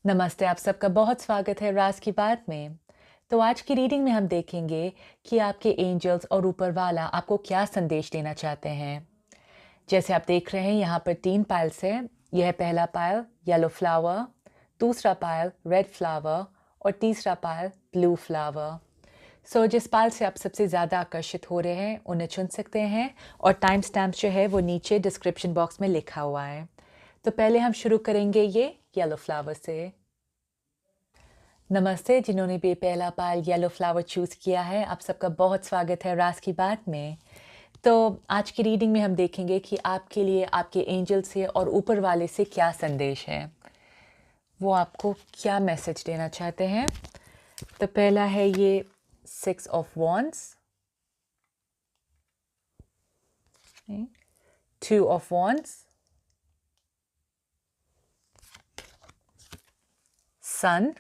नमस्ते, आप सबका बहुत स्वागत है राज की बात में। तो आज की रीडिंग में हम देखेंगे कि आपके एंजल्स और ऊपर वाला आपको क्या संदेश देना चाहते हैं। जैसे आप देख रहे हैं यहाँ पर 3 पाइल्स हैं। यह पहला पाइल येलो फ्लावर, दूसरा पाइल रेड फ्लावर और तीसरा पाइल ब्लू फ्लावर। जिस पाइल से आप सबसे ज़्यादा आकर्षित हो रहे हैं उन्हें चुन सकते हैं और टाइम स्टैम्प जो है वो नीचे डिस्क्रिप्शन बॉक्स में लिखा हुआ है। तो पहले हम शुरू करेंगे ये येलो फ्लावर से। नमस्ते, जिन्होंने भी पहला पाल येलो फ्लावर चूज़ किया है, आप सबका बहुत स्वागत है राज की बात में। तो आज की रीडिंग में हम देखेंगे कि आपके लिए आपके एंजल से और ऊपर वाले से क्या संदेश है, वो आपको क्या मैसेज देना चाहते हैं। तो पहला है ये 6 of wands, 2 of wands, sun,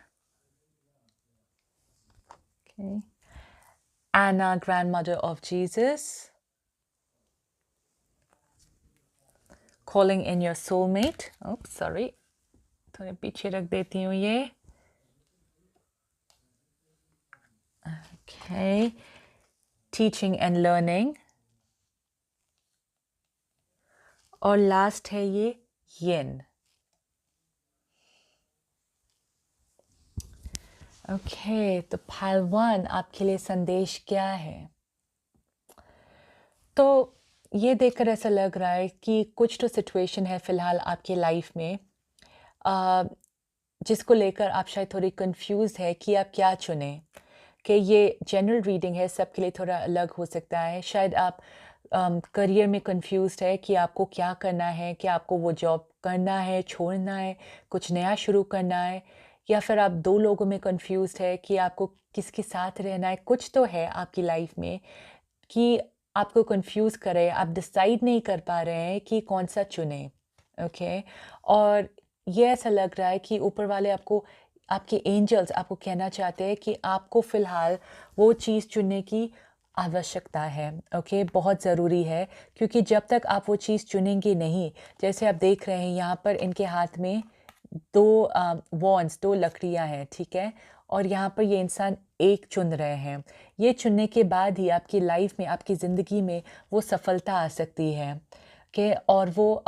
Anna, grandmother of Jesus, calling in your soulmate. Oops, sorry. थोड़े पीछे रख देती हूँ ये। Okay. Teaching and learning. और लास्ट है ये yin. ओके, तो पाइल 1 आपके लिए संदेश क्या है? तो ये देखकर ऐसा लग रहा है कि कुछ तो सिचुएशन है फिलहाल आपके लाइफ में, जिसको लेकर आप शायद थोड़ी कंफ्यूज है कि आप क्या चुनें। कि ये जनरल रीडिंग है, सबके लिए थोड़ा अलग हो सकता है। शायद आप करियर में कंफ्यूज्ड है कि आपको क्या करना है, कि आपको वो जॉब करना है, छोड़ना है, कुछ नया शुरू करना है, या फिर आप 2 लोगों में कंफ्यूज्ड है कि आपको किसके साथ रहना है। कुछ तो है आपकी लाइफ में कि आपको कंफ्यूज करे, आप डिसाइड नहीं कर पा रहे हैं कि कौन सा चुनें। ओके, और ये ऐसा लग रहा है कि ऊपर वाले आपको, आपके एंजल्स आपको कहना चाहते हैं कि आपको फ़िलहाल वो चीज़ चुनने की आवश्यकता है। ओके, बहुत ज़रूरी है, क्योंकि जब तक आप वो चीज़ चुनेंगे नहीं, जैसे आप देख रहे हैं यहाँ पर इनके हाथ में 2 वॉन्ड्स, 2 लकड़ियाँ हैं, ठीक है? और यहाँ पर ये इंसान एक चुन रहे हैं। ये चुनने के बाद ही आपकी लाइफ में, आपकी ज़िंदगी में वो सफलता आ सकती है, कि और वो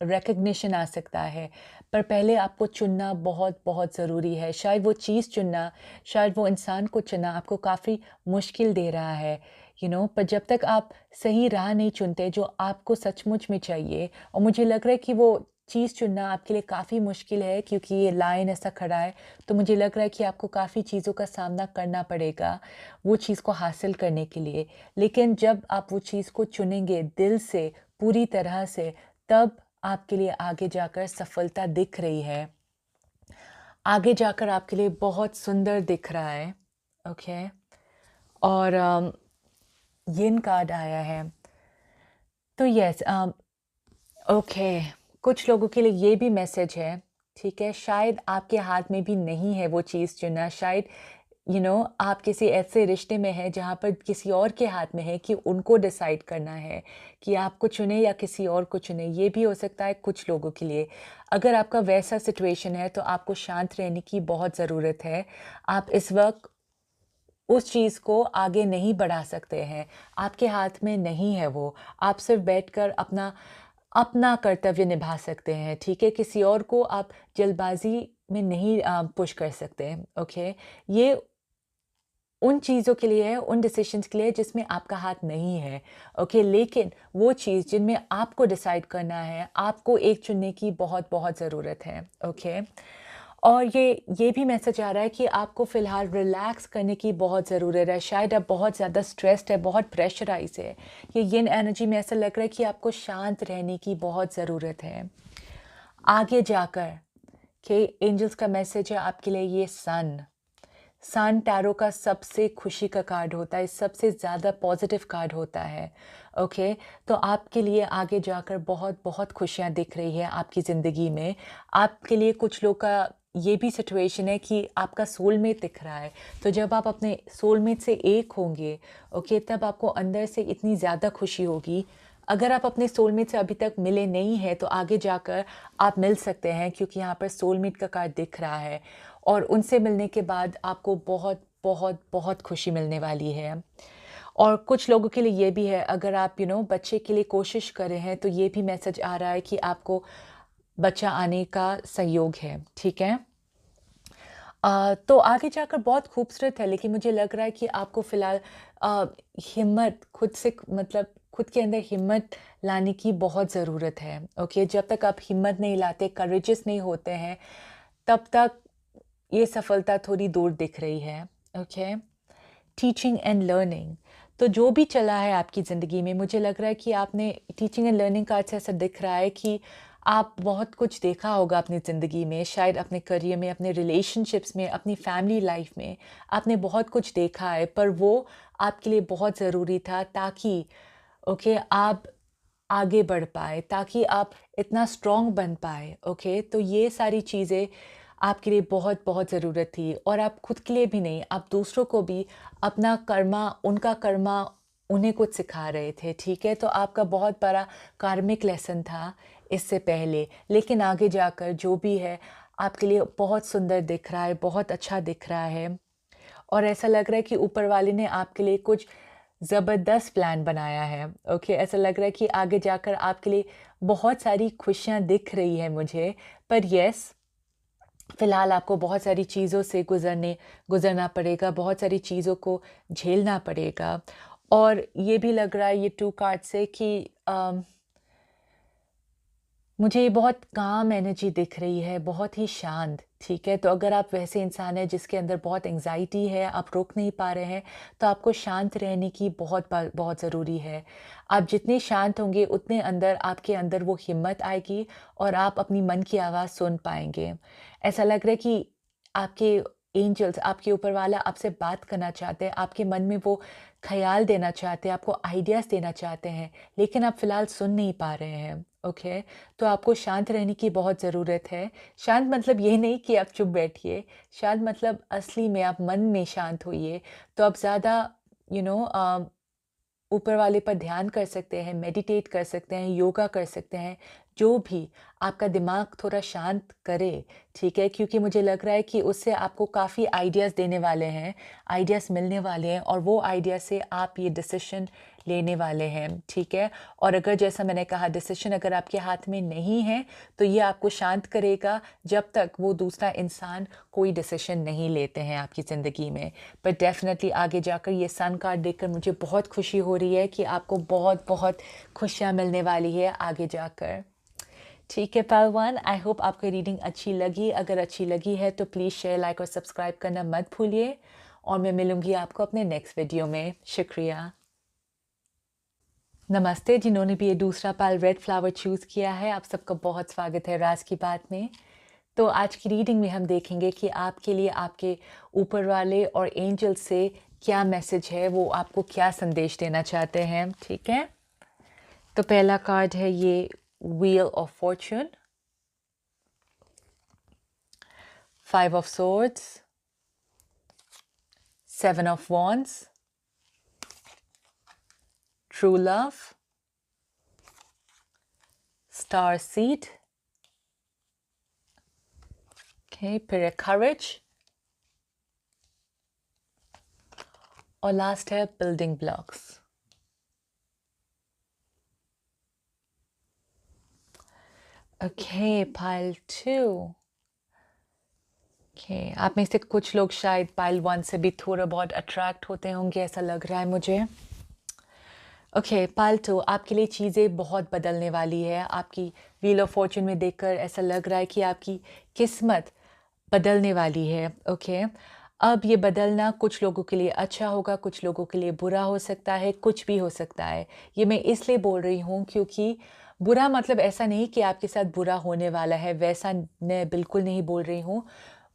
रिकग्निशन आ सकता है। पर पहले आपको चुनना बहुत बहुत ज़रूरी है। शायद वो चीज़ चुनना, शायद वो इंसान को चुनना आपको काफ़ी मुश्किल दे रहा है, पर जब तक आप सही राह नहीं चुनते जो आपको सचमुच में चाहिए, और मुझे लग रहा है कि वो चीज़ चुनना आपके लिए काफ़ी मुश्किल है, क्योंकि ये लाइन ऐसा खड़ा है, तो मुझे लग रहा है कि आपको काफ़ी चीज़ों का सामना करना पड़ेगा वो चीज़ को हासिल करने के लिए। लेकिन जब आप वो चीज़ को चुनेंगे दिल से, पूरी तरह से, तब आपके लिए आगे जाकर सफलता दिख रही है। आगे जाकर आपके लिए बहुत सुंदर दिख रहा है। ओके, और यिन कार्ड आया है। तो यस, ओके, कुछ लोगों के लिए ये भी मैसेज है, ठीक है? शायद आपके हाथ में भी नहीं है वो चीज़ चुनना। शायद आप किसी ऐसे रिश्ते में हैं जहाँ पर किसी और के हाथ में है कि उनको डिसाइड करना है कि आपको चुने या किसी और को चुने। ये भी हो सकता है कुछ लोगों के लिए। अगर आपका वैसा सिचुएशन है तो आपको शांत रहने की बहुत ज़रूरत है। आप इस वक्त उस चीज़ को आगे नहीं बढ़ा सकते हैं, आपके हाथ में नहीं है वो। आप सिर्फ बैठकर अपना अपना कर्तव्य निभा सकते हैं, ठीक है? किसी और को आप जल्दबाजी में नहीं पुश कर सकते। ओके, ये उन चीज़ों के लिए है, उन डिसीजंस के लिए जिसमें आपका हाथ नहीं है। ओके, लेकिन वो चीज़ जिनमें आपको डिसाइड करना है, आपको एक चुनने की बहुत बहुत ज़रूरत है। ओके, और ये भी मैसेज आ रहा है कि आपको फ़िलहाल रिलैक्स करने की बहुत ज़रूरत है। शायद आप बहुत ज़्यादा स्ट्रेस्ड है, बहुत प्रेशराइज़ है। ये यिन एनर्जी में ऐसा लग रहा है कि आपको शांत रहने की बहुत ज़रूरत है। आगे जाकर के एंजल्स का मैसेज है आपके लिए ये सन। सन टैरो का सबसे खुशी का कार्ड होता है, सबसे ज़्यादा पॉजिटिव कार्ड होता है। ओके, तो आपके लिए आगे जाकर बहुत बहुत खुशियाँ दिख रही है आपकी ज़िंदगी में। आपके लिए कुछ लोग का ये भी सिचुएशन है कि आपका सोलमेट दिख रहा है। तो जब आप अपने सोलमेट से एक होंगे, ओके, तब आपको अंदर से इतनी ज़्यादा खुशी होगी। अगर आप अपने सोलमेट से अभी तक मिले नहीं हैं तो आगे जाकर आप मिल सकते हैं, क्योंकि यहाँ पर सोलमेट का कार्ड दिख रहा है और उनसे मिलने के बाद आपको बहुत बहुत बहुत खुशी मिलने वाली है। और कुछ लोगों के लिए ये भी है, अगर आप बच्चे के लिए कोशिश कर रहे हैं तो ये भी मैसेज आ रहा है कि आपको बच्चा आने का संयोग है, ठीक है? तो आगे जाकर बहुत खूबसूरत है, लेकिन मुझे लग रहा है कि आपको फ़िलहाल अ, हिम्मत खुद से, मतलब खुद के अंदर हिम्मत लाने की बहुत ज़रूरत है, ओके? जब तक आप हिम्मत नहीं लाते, करेजियस नहीं होते हैं, तब तक ये सफलता थोड़ी दूर दिख रही है, ओके? टीचिंग एंड लर्निंग, तो जो भी चला है आपकी ज़िंदगी में, मुझे लग रहा है कि आपने टीचिंग एंड लर्निंग का अच्छा ऐसा दिख रहा है कि आप बहुत कुछ देखा होगा अपनी ज़िंदगी में, शायद अपने करियर में, अपने रिलेशनशिप्स में, अपनी फैमिली लाइफ में आपने बहुत कुछ देखा है, पर वो आपके लिए बहुत ज़रूरी था ताकि ओके आप आगे बढ़ पाए, ताकि आप इतना स्ट्रॉन्ग बन पाए, ओके? तो ये सारी चीज़ें आपके लिए बहुत बहुत ज़रूरत थी, और आप खुद के लिए भी नहीं, आप दूसरों को भी अपना कर्मा, उनका कर्मा उन्हें कुछ सिखा रहे थे, ठीक है? तो आपका बहुत बड़ा कार्मिक लेसन था इससे पहले, लेकिन आगे जाकर जो भी है आपके लिए बहुत सुंदर दिख रहा है, बहुत अच्छा दिख रहा है, और ऐसा लग रहा है कि ऊपर वाले ने आपके लिए कुछ ज़बरदस्त प्लान बनाया है, ओके? ऐसा लग रहा है कि आगे जाकर आपके लिए बहुत सारी खुशियाँ दिख रही हैं मुझे, पर येस, फ़िलहाल आपको बहुत सारी चीज़ों से गुज़रना पड़ेगा, बहुत सारी चीज़ों को झेलना पड़ेगा, और ये भी लग रहा है ये 2 कार्ड से कि मुझे ये बहुत काम एनर्जी दिख रही है, बहुत ही शांत, ठीक है? तो अगर आप वैसे इंसान हैं जिसके अंदर बहुत एंग्ज़ायटी है, आप रोक नहीं पा रहे हैं, तो आपको शांत रहने की बहुत ज़रूरी है। आप जितने शांत होंगे, उतने अंदर आपके अंदर वो हिम्मत आएगी और आप अपनी मन की आवाज़ सुन पाएँगे। ऐसा लग रहा है कि आपके एंजल्स, आपके ऊपर वाला आपसे बात करना चाहते हैं, आपके मन में वो ख़्याल देना चाहते हैं, आपको आइडियाज़ देना चाहते हैं, लेकिन आप फ़िलहाल सुन नहीं पा रहे हैं, ओके? तो आपको शांत रहने की बहुत ज़रूरत है। शांत मतलब ये नहीं कि आप चुप बैठिए, शांत मतलब असली में आप मन में शांत होइए। तो आप ज़्यादा यू नो ऊपर वाले पर ध्यान कर सकते हैं, मेडिटेट कर सकते हैं, योगा कर सकते हैं, जो भी आपका दिमाग थोड़ा शांत करे, ठीक है? क्योंकि मुझे लग रहा है कि उससे आपको काफ़ी आइडियाज़ देने वाले हैं, आइडियाज़ मिलने वाले हैं, और वो आइडिया से आप ये डिसीज़न लेने वाले हैं, ठीक है? और अगर जैसा मैंने कहा, डिसीज़न अगर आपके हाथ में नहीं है, तो ये आपको शांत करेगा जब तक वो दूसरा इंसान कोई डिसीज़न नहीं लेते हैं आपकी ज़िंदगी में। पर डेफ़िनेटली आगे जाकर ये सन कार्ड देखकर मुझे बहुत खुशी हो रही है कि आपको बहुत-बहुत खुशियाँ मिलने वाली है आगे जाकर। ठीक है पहलवान, आई होप आपको रीडिंग अच्छी लगी। अगर अच्छी लगी है तो प्लीज़ शेयर, लाइक और सब्सक्राइब करना मत भूलिए, और मैं मिलूँगी आपको अपने नेक्स्ट वीडियो में। शुक्रिया। नमस्ते, जिन्होंने भी ये दूसरा पाल रेड फ्लावर चूज़ किया है, आप सबका बहुत स्वागत है राज की बात में। तो आज की रीडिंग में हम देखेंगे कि आपके लिए आपके ऊपर वाले और एंजल से क्या मैसेज है, वो आपको क्या संदेश देना चाहते हैं, ठीक है? तो पहला कार्ड है ये wheel of Fortune, 5 of swords, 7 of wands, true love, star seed, okay, फिर है courage, और लास्ट है building blocks. Okay, pile 2. Okay, आप में से कुछ लोग शायद पाइल 1 से भी थोड़ा बहुत अट्रैक्ट होते होंगे, ऐसा लग रहा है मुझे। ओके, पाइल 2, आपके लिए चीज़ें बहुत बदलने वाली है। आपकी व्हील ऑफ फॉर्च्यून में देखकर ऐसा लग रहा है कि आपकी किस्मत बदलने वाली है, ओके? अब ये बदलना कुछ लोगों के लिए अच्छा होगा, कुछ लोगों के लिए बुरा हो सकता है, कुछ भी हो सकता है। ये मैं इसलिए बोल रही हूँ क्योंकि बुरा मतलब ऐसा नहीं कि आपके साथ बुरा होने वाला है, वैसा मैं बिल्कुल नहीं बोल रही हूँ।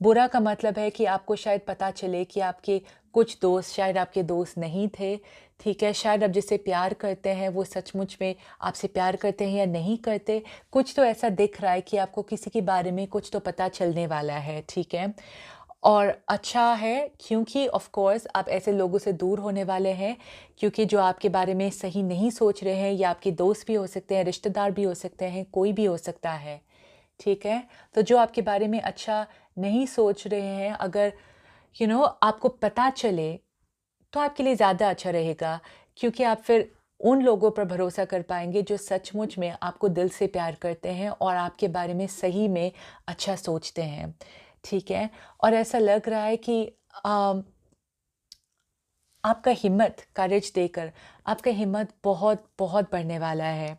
बुरा का मतलब है कि आपको शायद पता चले कि आपके कुछ दोस्त शायद आपके दोस्त नहीं थे, ठीक है? शायद आप जिससे प्यार करते हैं वो सचमुच में आपसे प्यार करते हैं या नहीं करते। कुछ तो ऐसा दिख रहा है कि आपको किसी के बारे में कुछ तो पता चलने वाला है, ठीक है? और अच्छा है क्योंकि ऑफ कोर्स आप ऐसे लोगों से दूर होने वाले हैं क्योंकि जो आपके बारे में सही नहीं सोच रहे हैं, या आपके दोस्त भी हो सकते हैं, रिश्तेदार भी हो सकते हैं, कोई भी हो सकता है, ठीक है? तो जो आपके बारे में अच्छा नहीं सोच रहे हैं, अगर आपको पता चले, तो आपके लिए ज़्यादा अच्छा रहेगा क्योंकि आप फिर उन लोगों पर भरोसा कर पाएँगे जो सचमुच में आपको दिल से प्यार करते हैं और आपके बारे में सही में अच्छा सोचते हैं, ठीक है? और ऐसा लग रहा है कि अ, आपका हिम्मत, करेज देकर आपका हिम्मत बहुत-बहुत बढ़ने वाला है।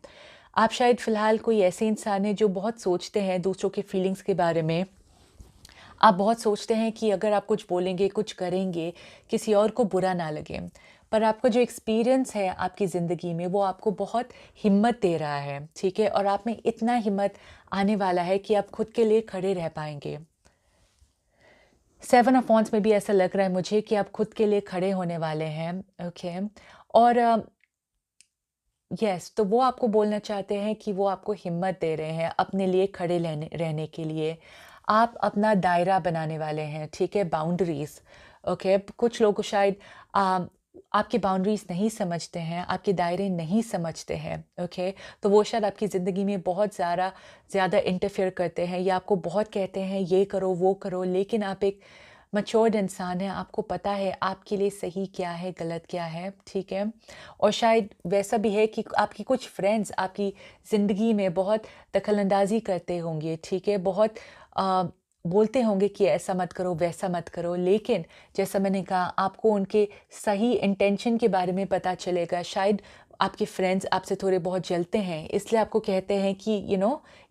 आप शायद फ़िलहाल कोई ऐसे इंसान हैं जो बहुत सोचते हैं दूसरों के फीलिंग्स के बारे में। आप बहुत सोचते हैं कि अगर आप कुछ बोलेंगे, कुछ करेंगे, किसी और को बुरा ना लगे। पर आपका जो एक्सपीरियंस है आपकी ज़िंदगी में, वो आपको बहुत हिम्मत दे रहा है, ठीक है? और आप में इतना हिम्मत आने वाला है कि आप खुद के लिए खड़े रह पाएँगे। 7 ऑफ वांड्स में भी ऐसा लग रहा है मुझे कि आप खुद के लिए खड़े होने वाले हैं, ओके? और येस, तो वो आपको बोलना चाहते हैं कि वो आपको हिम्मत दे रहे हैं अपने लिए खड़े रहने रहने के लिए। आप अपना दायरा बनाने वाले हैं, ठीक है? Boundaries, okay? कुछ लोग शायद अ, आपकी बाउंड्रीज़ नहीं समझते हैं, आपके दायरे नहीं समझते हैं, ओके? तो वो शायद आपकी ज़िंदगी में बहुत ज़्यादा इंटरफेयर करते हैं या आपको बहुत कहते हैं, ये करो, वो करो, लेकिन आप एक मैच्योर्ड इंसान हैं, आपको पता है आपके लिए सही क्या है, गलत क्या है, ठीक है? और शायद वैसा भी है कि आपकी कुछ फ्रेंड्स आपकी ज़िंदगी में बहुत दखल-अंदाज़ी करते होंगे, ठीक है? बहुत अ, बोलते होंगे कि ऐसा मत करो, वैसा मत करो, लेकिन जैसा मैंने कहा आपको उनके सही इंटेंशन के बारे में पता चलेगा। शायद आपके फ्रेंड्स आपसे थोड़े बहुत जलते हैं, इसलिए आपको कहते हैं कि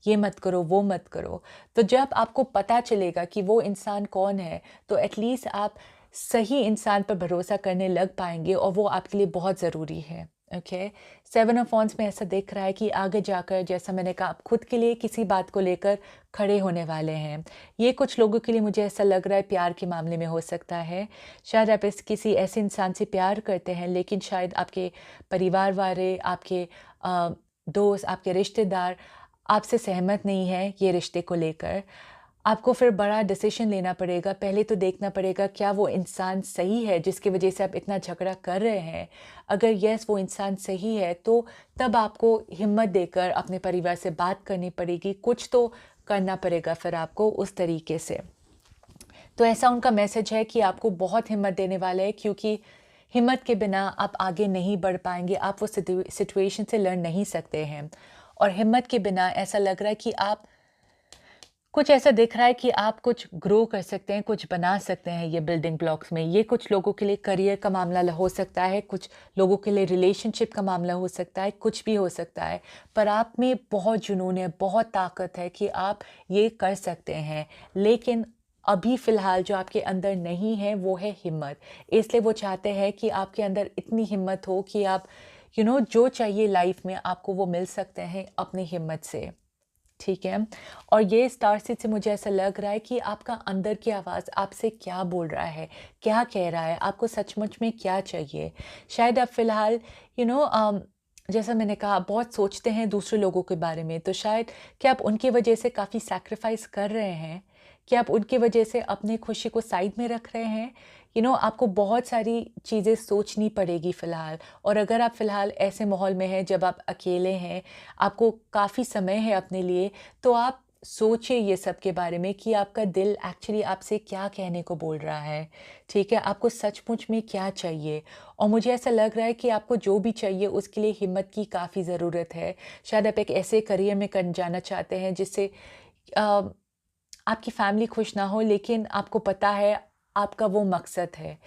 ये मत करो, वो मत करो। तो जब आपको पता चलेगा कि वो इंसान कौन है, तो एटलीस्ट आप सही इंसान पर भरोसा करने लग पाएँगे और वो आपके लिए बहुत ज़रूरी है, ओके? 7 ऑफ वांड्स में ऐसा दिख रहा है कि आगे जाकर जैसा मैंने कहा आप खुद के लिए किसी बात को लेकर खड़े होने वाले हैं। ये कुछ लोगों के लिए मुझे ऐसा लग रहा है प्यार के मामले में हो सकता है। शायद आप किसी ऐसे इंसान से प्यार करते हैं लेकिन शायद आपके परिवार वाले, आपके दोस्त, आपके रिश्तेदार आपसे सहमत नहीं हैं ये रिश्ते को लेकर। आपको फिर बड़ा डिसीज़न लेना पड़ेगा। पहले तो देखना पड़ेगा क्या वो इंसान सही है जिसकी वज़ह से आप इतना झगड़ा कर रहे हैं। अगर येस वो इंसान सही है तो तब आपको हिम्मत देकर अपने परिवार से बात करनी पड़ेगी। कुछ तो करना पड़ेगा फिर आपको उस तरीके से। तो ऐसा उनका मैसेज है कि आपको बहुत हिम्मत देने वाले हैं क्योंकि हिम्मत के बिना आप आगे नहीं बढ़ पाएँगे। आप वो सिचुएशन से लड़ नहीं सकते हैं। और हिम्मत के बिना ऐसा लग रहा है कि आप कुछ ऐसा दिख रहा है कि आप कुछ ग्रो कर सकते हैं, कुछ बना सकते हैं ये बिल्डिंग ब्लॉक्स में। ये कुछ लोगों के लिए करियर का मामला हो सकता है, कुछ लोगों के लिए रिलेशनशिप का मामला हो सकता है, कुछ भी हो सकता है। पर आप में बहुत जुनून है, बहुत ताकत है कि आप ये कर सकते हैं। लेकिन अभी फ़िलहाल जो आपके अंदर नहीं है, वो है हिम्मत। इसलिए वो चाहते हैं कि आपके अंदर इतनी हिम्मत हो कि आप जो चाहिए लाइफ़ में आपको वो मिल सकते हैं अपनी हिम्मत से। ठीक है? और ये स्टार सीड से मुझे ऐसा लग रहा है कि आपका अंदर की आवाज़ आपसे क्या बोल रहा है, क्या कह रहा है, आपको सचमुच में क्या चाहिए? शायद आप फ़िलहाल जैसा मैंने कहा आप बहुत सोचते हैं दूसरे लोगों के बारे में, तो शायद क्या आप उनकी वजह से काफ़ी सैक्रिफ़ाइस कर रहे हैं? क्या आप उनकी वजह से अपनी खुशी को साइड में रख रहे हैं? आपको बहुत सारी चीज़ें सोचनी पड़ेगी फ़िलहाल। और अगर आप फ़िलहाल ऐसे माहौल में हैं जब आप अकेले हैं, आपको काफ़ी समय है अपने लिए, तो आप सोचिए ये सब के बारे में कि आपका दिल एक्चुअली आपसे क्या कहने को बोल रहा है, ठीक है? आपको सचमुच में क्या चाहिए? और मुझे ऐसा लग रहा है कि आपको जो भी चाहिए उसके लिए हिम्मत की काफ़ी ज़रूरत है। शायद आप एक ऐसे करियर में कन जाना चाहते हैं जिससे अ, आपकी फैमिली खुश ना हो लेकिन आपको पता है आपका वो मकसद है।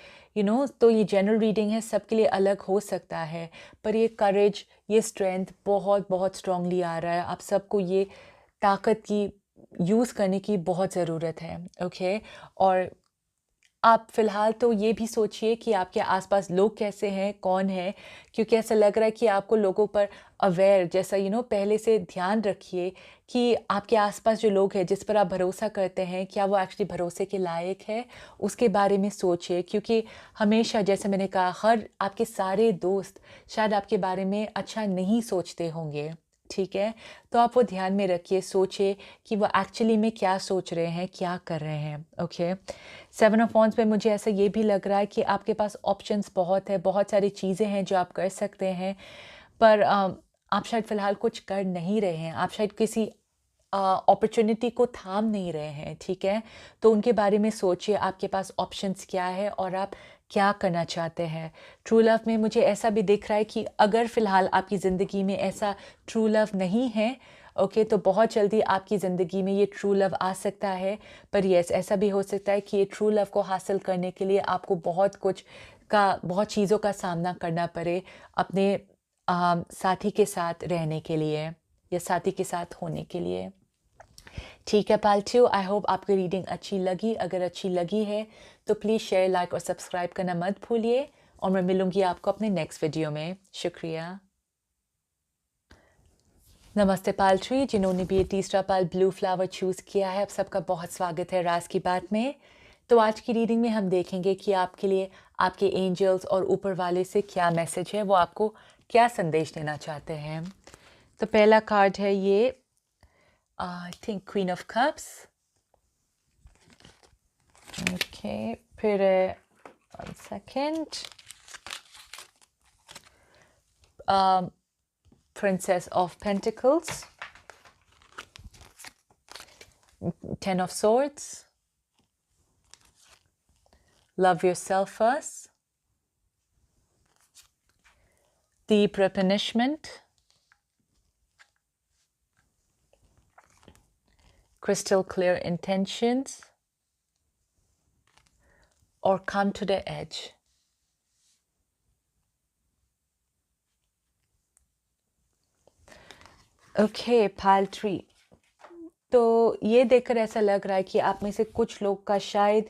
तो ये जनरल रीडिंग है, सबके लिए अलग हो सकता है, पर ये करेज, ये स्ट्रेंथ बहुत-बहुत स्ट्रांगली आ रहा है। आप सबको ये ताकत की यूज़ करने की बहुत ज़रूरत है, ओके? और आप फ़िलहाल तो ये भी सोचिए कि आपके आस-पास लोग कैसे हैं, कौन है? क्योंकि ऐसा लग रहा है कि आपको लोगों पर अवेयर जैसा पहले से ध्यान रखिए कि आपके आस-पास जो लोग हैं, जिस पर आप भरोसा करते हैं, क्या वो एक्चुअली भरोसे के लायक है? उसके बारे में सोचिए क्योंकि हमेशा जैसे मैंने कहा, हर आपके सारे दोस्त शायद आपके बारे में अच्छा नहीं सोचते होंगे, ठीक है? तो आप वो ध्यान में रखिए, सोचिए कि वो एक्चुअली में क्या सोच रहे हैं, क्या कर रहे हैं, ओके? 7 ऑफ वांड्स में मुझे ऐसा ये भी लग रहा है कि आपके पास ऑप्शंस बहुत है, बहुत सारी चीज़ें हैं जो आप कर सकते हैं, पर आप शायद फ़िलहाल कुछ कर नहीं रहे हैं। आप शायद किसी अपॉर्च्युनिटी को थाम नहीं रहे हैं, ठीक है? तो उनके बारे में सोचिए, आपके पास ऑप्शंस क्या है और आप क्या करना चाहते हैं। ट्रू लव में मुझे ऐसा भी दिख रहा है कि अगर फ़िलहाल आपकी ज़िंदगी में ऐसा ट्रू लव नहीं है, ओके, तो बहुत जल्दी आपकी ज़िंदगी में ये ट्रू लव आ सकता है। पर येस, ऐसा भी हो सकता है कि ये ट्रू लव को हासिल करने के लिए आपको बहुत चीज़ों का सामना करना पड़े अपने साथी के साथ रहने के लिए या साथी के साथ होने के लिए। ठीक है पालतू, आई होप आपको रीडिंग अच्छी लगी। अगर अच्छी लगी है तो प्लीज़ शेयर, लाइक और सब्सक्राइब करना मत भूलिए और मैं मिलूँगी आपको अपने नेक्स्ट वीडियो में। शुक्रिया। नमस्ते पालतू, जिन्होंने भी ये तीसरा पाल ब्लू फ्लावर चूज़ किया है, आप सबका बहुत स्वागत है राज की बात में। तो आज की रीडिंग में हम देखेंगे कि आपके लिए आपके एंजल्स और ऊपर वाले से क्या मैसेज है, वो आपको क्या संदेश देना चाहते हैं। तो पहला कार्ड है ये, I think queen of cups, okay, फिर one second, Princess of Pentacles, 10 of Swords, Love Yourself First, Deep Replenishment, Crystal Clear Intentions, or Come to the Edge. Okay poultry, तो ये देखकर ऐसा लग रहा है कि आप में से कुछ लोग का शायद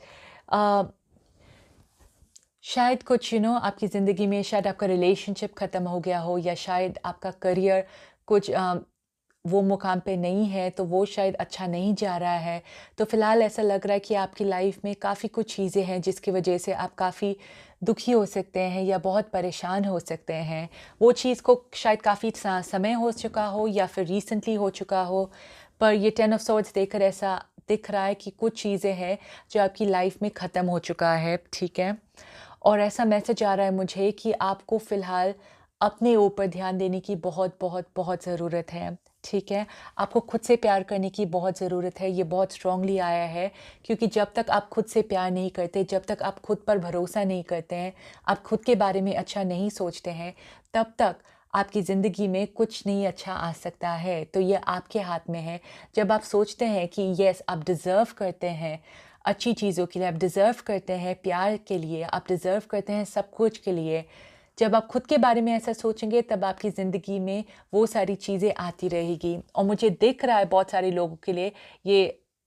कुछ आपकी ज़िंदगी में शायद आपका रिलेशनशिप ख़त्म हो गया हो, या शायद आपका करियर कुछ वो मुकाम पे नहीं है, तो वो शायद अच्छा नहीं जा रहा है। तो फ़िलहाल ऐसा लग रहा है कि आपकी लाइफ में काफ़ी कुछ चीज़ें हैं जिसकी वजह से आप काफ़ी दुखी हो सकते हैं या बहुत परेशान हो सकते हैं। वो चीज़ को शायद काफ़ी समय हो चुका हो या फिर रिसेंटली हो चुका हो, पर ये 10 ऑफ सॉर्ड्स देखकर ऐसा दिख रहा है कि कुछ चीज़ें हैं जो आपकी लाइफ में ख़त्म हो चुका है, ठीक है? और ऐसा मैसेज आ रहा है मुझे कि आपको फ़िलहाल अपने ऊपर ध्यान देने की बहुत बहुत बहुत ज़रूरत है, ठीक है? आपको खुद से प्यार करने की बहुत ज़रूरत है, ये बहुत स्ट्रॉन्गली आया है, क्योंकि जब तक आप खुद से प्यार नहीं करते, जब तक आप खुद पर भरोसा नहीं करते हैं, आप खुद के बारे में अच्छा नहीं सोचते हैं, तब तक आपकी ज़िंदगी में कुछ नहीं अच्छा आ सकता है। तो ये आपके हाथ में है। जब आप सोचते हैं कि येस, आप डिज़र्व करते हैं अच्छी चीज़ों के लिए, आप डिज़र्व करते हैं प्यार के लिए, आप डिज़र्व करते हैं सब कुछ के लिए, जब आप खुद के बारे में ऐसा सोचेंगे तब आपकी ज़िंदगी में वो सारी चीज़ें आती रहेगी। और मुझे दिख रहा है बहुत सारे लोगों के लिए ये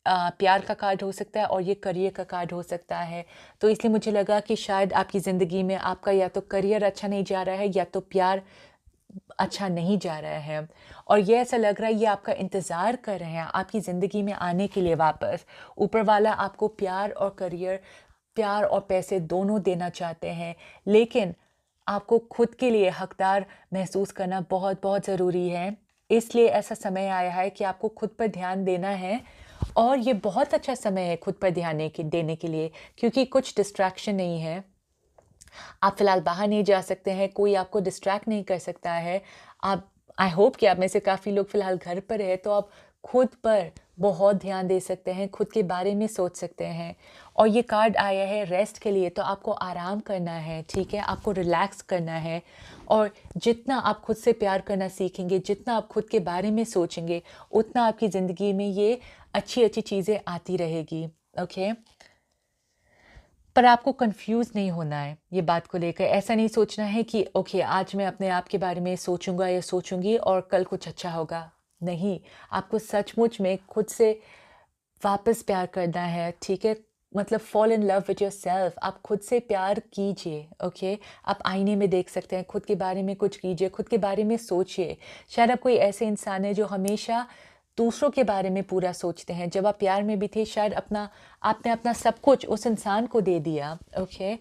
प्यार का कार्ड हो सकता है और ये करियर का कार्ड हो सकता है। तो इसलिए मुझे लगा कि शायद आपकी ज़िंदगी में आपका या तो करियर अच्छा नहीं जा रहा है या तो प्यार अच्छा नहीं जा रहा है, और ये ऐसा लग रहा है ये आपका इंतज़ार कर रहे हैं आपकी ज़िंदगी में आने के लिए वापस। ऊपर वाला आपको प्यार और करियर, प्यार और पैसे दोनों देना चाहते हैं, लेकिन आपको खुद के लिए हकदार महसूस करना बहुत बहुत ज़रूरी है। इसलिए ऐसा समय आया है कि आपको खुद पर ध्यान देना है, और ये बहुत अच्छा समय है खुद पर ध्यान देने के लिए, क्योंकि कुछ डिस्ट्रैक्शन नहीं है। आप फ़िलहाल बाहर नहीं जा सकते हैं, कोई आपको डिस्ट्रैक्ट नहीं कर सकता है। आप, आई होप कि आप में से काफ़ी लोग फ़िलहाल घर पर हैं, तो आप खुद पर बहुत ध्यान दे सकते हैं, खुद के बारे में सोच सकते हैं। और ये कार्ड आया है रेस्ट के लिए, तो आपको आराम करना है, ठीक है? आपको रिलैक्स करना है, और जितना आप खुद से प्यार करना सीखेंगे, जितना आप खुद के बारे में सोचेंगे, उतना आपकी ज़िंदगी में ये अच्छी-अच्छी चीज़ें आती रहेगी, ओके? पर आपको कंफ्यूज नहीं होना है ये बात को लेकर। ऐसा नहीं सोचना है कि ओके, आज मैं अपने आप के बारे में सोचूंगा या सोचूंगी और कल कुछ अच्छा होगा। नहीं, आपको सचमुच में खुद से वापस प्यार करना है, ठीक है? मतलब fall in love with yourself. आप खुद से प्यार कीजिए, ओके? आप आईने में देख सकते हैं, खुद के बारे में कुछ कीजिए, खुद के बारे में सोचिए। शायद आप कोई ऐसे इंसान है जो हमेशा दूसरों के बारे में पूरा सोचते हैं। जब आप प्यार में भी थे, शायद आपने अपना सब कुछ उस इंसान को दे दिया, ओके?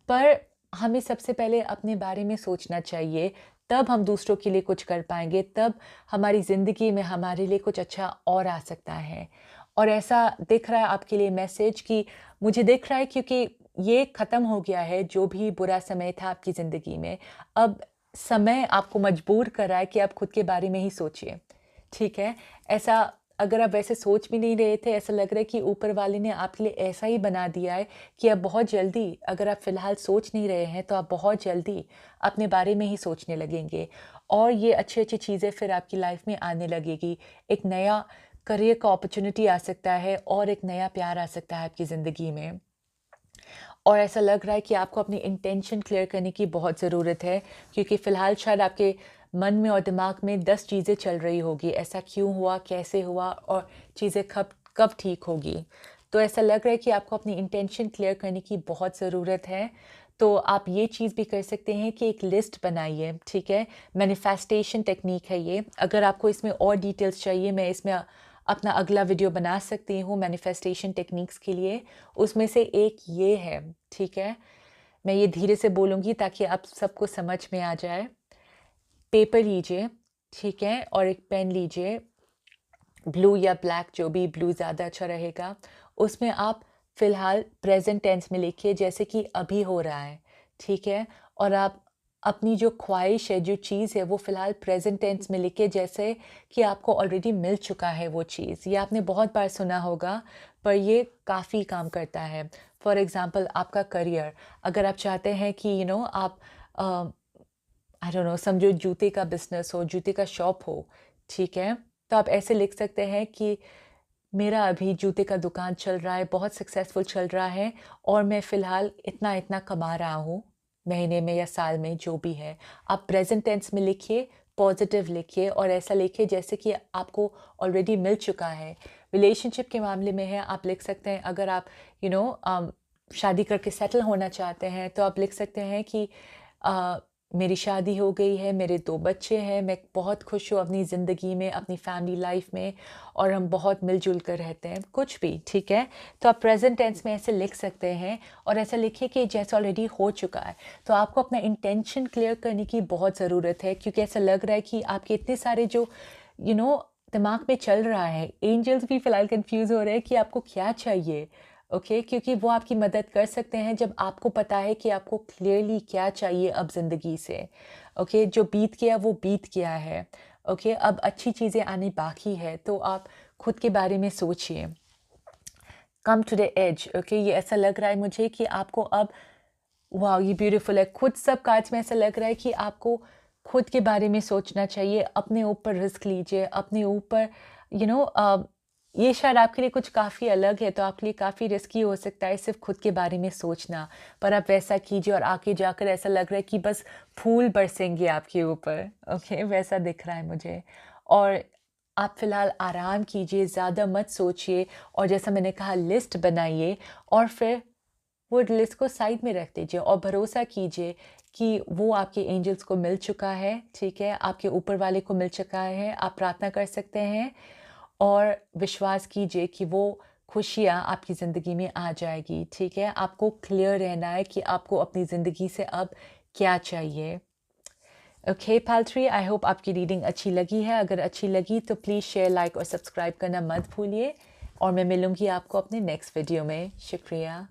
पर हमें सबसे पहले अपने बारे में सोचना चाहिए, तब हम दूसरों के लिए कुछ कर पाएंगे, तब हमारी ज़िंदगी में हमारे लिए कुछ अच्छा और आ सकता है। और ऐसा दिख रहा है आपके लिए मैसेज कि मुझे दिख रहा है, क्योंकि ये ख़त्म हो गया है जो भी बुरा समय था आपकी ज़िंदगी में। अब समय आपको मजबूर कर रहा है कि आप खुद के बारे में ही सोचिए, ठीक है? ऐसा अगर आप वैसे सोच भी नहीं रहे थे, ऐसा लग रहा है कि ऊपर वाले ने आपके लिए ऐसा ही बना दिया है कि आप बहुत जल्दी, अगर आप फ़िलहाल सोच नहीं रहे हैं, तो आप बहुत जल्दी अपने बारे में ही सोचने लगेंगे और ये अच्छी-अच्छी चीज़ें फिर आपकी लाइफ़ में आने लगेगी। एक नया करियर का अपॉर्च्युनिटी आ सकता है और एक नया प्यार आ सकता है आपकी ज़िंदगी में। और ऐसा लग रहा है कि आपको अपनी इंटेंशन क्लियर करने की बहुत ज़रूरत है, क्योंकि फ़िलहाल शायद आपके मन में और दिमाग में 10 चीज़ें चल रही होगी, ऐसा क्यों हुआ, कैसे हुआ और चीज़ें कब कब ठीक होगी। तो ऐसा लग रहा है कि आपको अपनी इंटेंशन क्लियर करने की बहुत ज़रूरत है। तो आप ये चीज़ भी कर सकते हैं कि एक लिस्ट बनाइए, ठीक है? मैनिफेस्टेशन टेक्नीक है ये। अगर आपको इसमें और डिटेल्स चाहिए, मैं इसमें अपना अगला वीडियो बना सकती हूँ मैनिफेस्टेशन टेक्निक्स के लिए। उसमें से एक ये है, ठीक है? मैं ये धीरे से बोलूँगी ताकि आप सबको समझ में आ जाए। पेपर लीजिए, ठीक है? और एक पेन लीजिए, ब्लू या ब्लैक, जो भी, ब्लू ज़्यादा अच्छा रहेगा। उसमें आप फ़िलहाल प्रेज़ेंट टेंस में लिखिए, जैसे कि अभी हो रहा है, ठीक है? और आप अपनी जो ख़्वाहिश है, जो चीज़ है, वो फ़िलहाल प्रेज़ेंट टेंस में लिखिए, जैसे कि आपको ऑलरेडी मिल चुका है वो चीज़। ये आपने बहुत बार सुना होगा, पर ये काफ़ी काम करता है। फ़ॉर एग्ज़ाम्पल आपका करियर, अगर आप चाहते हैं कि आप अ आई डोंट नो, समझो जूते का बिज़नेस हो, जूते का शॉप हो, ठीक है? तो आप ऐसे लिख सकते हैं कि मेरा अभी जूते का दुकान चल रहा है, बहुत सक्सेसफुल चल रहा है और मैं फ़िलहाल इतना-इतना कमा रहा हूँ, महीने में या साल में, जो भी है। आप प्रेज़ेंट टेंस में लिखिए, पॉज़िटिव लिखिए और ऐसा लिखिए जैसे कि आपको ऑलरेडी मिल चुका है। रिलेशनशिप के मामले में है, आप लिख सकते हैं, अगर आप यू नो शादी करके सेटल होना चाहते हैं, तो आप लिख सकते हैं कि अ, मेरी शादी हो गई है, मेरे 2 बच्चे हैं, मैं बहुत खुश हूँ अपनी ज़िंदगी में, अपनी फैमिली लाइफ़ में और हम बहुत मिल-जुल कर रहते हैं, कुछ भी, ठीक है? तो आप प्रेज़ेंट टेंस में ऐसे लिख सकते हैं और ऐसा लिखिए कि जैसे ऑलरेडी हो चुका है। तो आपको अपना इंटेंशन क्लियर करने की बहुत ज़रूरत है, क्योंकि ऐसा लग रहा है कि आपके इतने सारे जो यू नो दिमाग में चल रहा है, एंजल्स भी फ़िलहाल कन्फ्यूज़ हो रहे हैं कि आपको क्या चाहिए, ओके? क्योंकि वो आपकी मदद कर सकते हैं जब आपको पता है कि आपको क्लियरली क्या चाहिए अब ज़िंदगी से, ओके? जो बीत गया वो बीत गया है, ओके? अब अच्छी चीज़ें आनी बाकी है, तो आप खुद के बारे में सोचिए। Come to the edge, okay? ये ऐसा लग रहा है मुझे कि आपको अब, वाओ! ये ब्यूटीफुल है। खुद सब कार्ड्स में ऐसा लग रहा है कि आपको खुद के बारे में सोचना चाहिए, अपने ऊपर रिस्क लीजिए, अपने ऊपर यू नो ये शायद आपके लिए कुछ काफ़ी अलग है, तो आपके लिए काफ़ी रिस्की हो सकता है सिर्फ़ खुद के बारे में सोचना। पर आप वैसा कीजिए और आगे जाकर ऐसा लग रहा है कि बस फूल बरसेंगे आपके ऊपर, ओके? वैसा दिख रहा है मुझे। और आप फ़िलहाल आराम कीजिए, ज़्यादा मत सोचिए और जैसा मैंने कहा, लिस्ट बनाइए और फिर वो लिस्ट को साइड में रख दीजिए और भरोसा कीजिए कि वो आपके एंजल्स को मिल चुका है, ठीक है? आपके ऊपर वाले को मिल चुका है, आप प्रार्थना कर सकते हैं और विश्वास कीजिए कि वो खुशियाँ आपकी ज़िंदगी में आ जाएगी, ठीक है? आपको क्लियर रहना है कि आपको अपनी ज़िंदगी से अब क्या चाहिए। ओके पाल्ट्री, आई होप आपकी रीडिंग अच्छी लगी है। अगर अच्छी लगी तो प्लीज़ शेयर, लाइक और सब्सक्राइब करना मत भूलिए और मैं मिलूँगी आपको अपने नेक्स्ट वीडियो में। शुक्रिया।